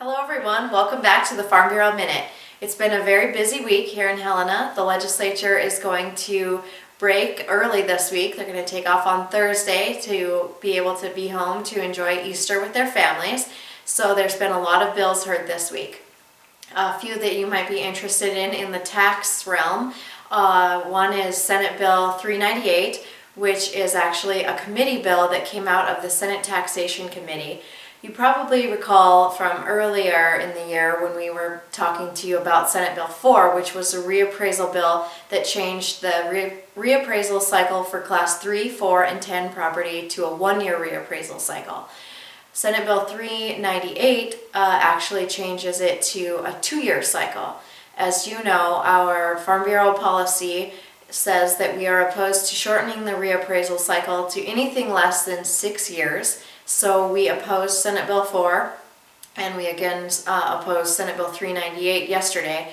Hello everyone, welcome back to the Farm Bureau Minute. It's been a very busy week here in Helena. The legislature is going to break early this week. They're going to take off on Thursday to be able to be home to enjoy Easter with their families. So there's been a lot of bills heard this week. A few that you might be interested in the tax realm. One is Senate Bill 398, which is actually a committee bill that came out of the Senate Taxation Committee. You probably recall from earlier in the year when we were talking to you about Senate Bill 4, which was a reappraisal bill that changed the reappraisal cycle for Class 3, 4, and 10 property to a one-year reappraisal cycle. Senate Bill 398 actually changes it to a two-year cycle. As you know, our Farm Bureau policy says that we are opposed to shortening the reappraisal cycle to anything less than 6 years. So we opposed Senate Bill 4, and we again opposed Senate Bill 398 yesterday.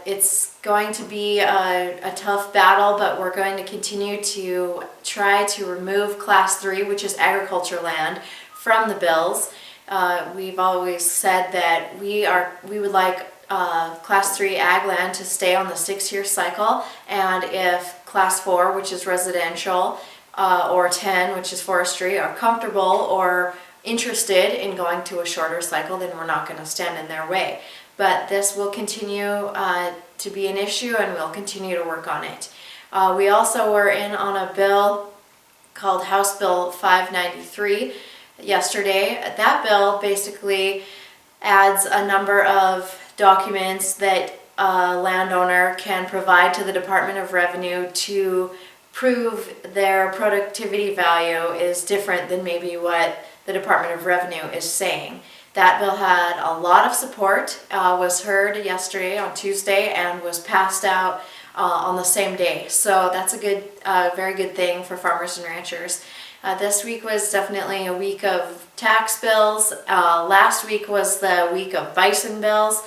It's going to be a tough battle, but we're going to continue to try to remove Class 3, which is agriculture land, from the bills. We've always said that we would like Class 3 ag land to stay on the 6-year cycle, and if Class 4, which is residential, or 10, which is forestry, are comfortable or interested in going to a shorter cycle, then we're not going to stand in their way. But this will continue to be an issue, and we'll continue to work on it. We also were in on a bill called House Bill 593 yesterday. That bill basically adds a number of documents that a landowner can provide to the Department of Revenue to prove their productivity value is different than maybe what the Department of Revenue is saying. That bill had a lot of support, was heard yesterday on Tuesday, and was passed out on the same day. So that's a good, very good thing for farmers and ranchers. This week was definitely a week of tax bills. Last week was the week of Bison bills.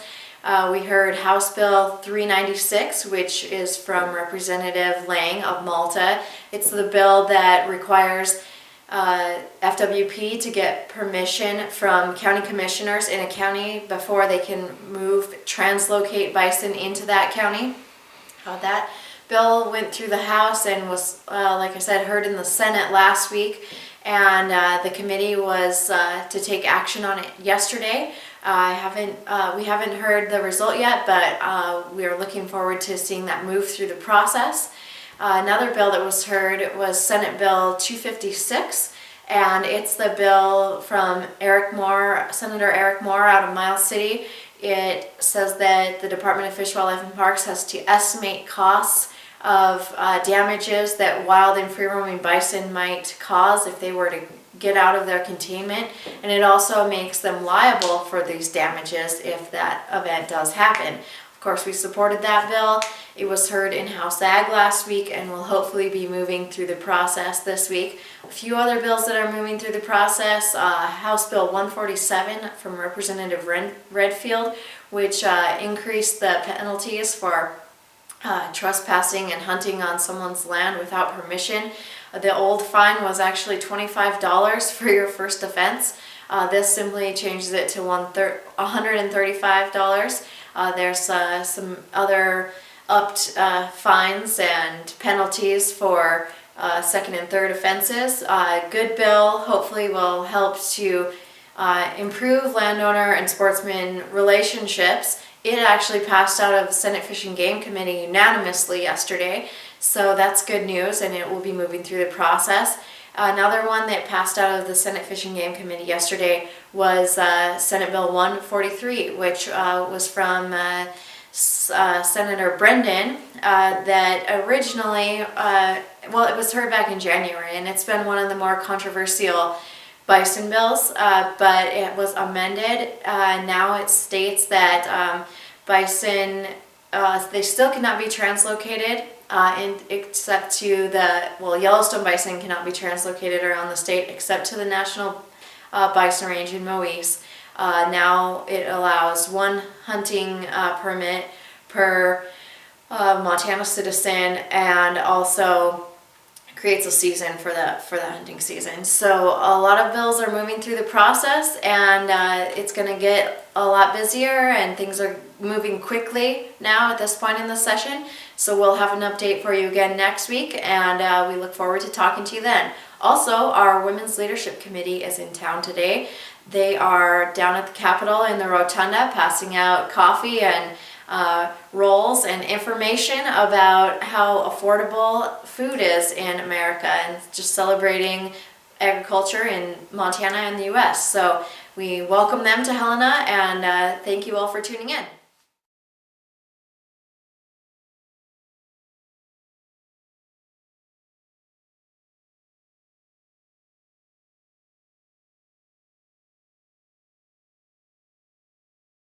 We heard House Bill 396, which is from Representative Lang of Malta. It's the bill that requires FWP to get permission from county commissioners in a county before they can translocate bison into that county. That bill went through the House and was, like I said, heard in the Senate last week, and the committee was to take action on it yesterday. We haven't heard the result yet, but we are looking forward to seeing that move through the process. Another bill that was heard was Senate Bill 256, and it's the bill from Senator Eric Moore out of Miles City. It says that the Department of Fish, Wildlife, and Parks has to estimate costs of damages that wild and free-roaming bison might cause if they were to get out of their containment, and it also makes them liable for these damages if that event does happen. Of course, we supported that bill. It was heard in House Ag last week and will hopefully be moving through the process this week. A few other bills that are moving through the process, House Bill 147 from Representative Redfield, which increased the penalties for trespassing and hunting on someone's land without permission. The old fine was actually $25 for your first offense. This simply changes it to $135. There's some other upped fines and penalties for second and third offenses. Good bill, hopefully will help to improve landowner and sportsman relationships. It actually passed out of the Senate Fish and Game Committee unanimously yesterday, so that's good news, and it will be moving through the process. Another one that passed out of the Senate Fish and Game Committee yesterday was Senate Bill 143, which was from Senator Brendan, that originally, it was heard back in January, and it's been one of the more controversial bison bills, but it was amended. Now it states that bison, they still cannot be translocated except to Yellowstone bison cannot be translocated around the state except to the National Bison Range in Moise. Now it allows one hunting permit per Montana citizen, and also creates a season for the hunting season. So a lot of bills are moving through the process, and it's going to get a lot busier, and things are moving quickly now at this point in the session. So we'll have an update for you again next week, and we look forward to talking to you then. Also, our Women's Leadership Committee is in town today. They are down at the Capitol in the Rotunda passing out coffee and rolls and information about how affordable food is in America, and just celebrating agriculture in Montana and the US. So we welcome them to Helena, and thank you all for tuning in.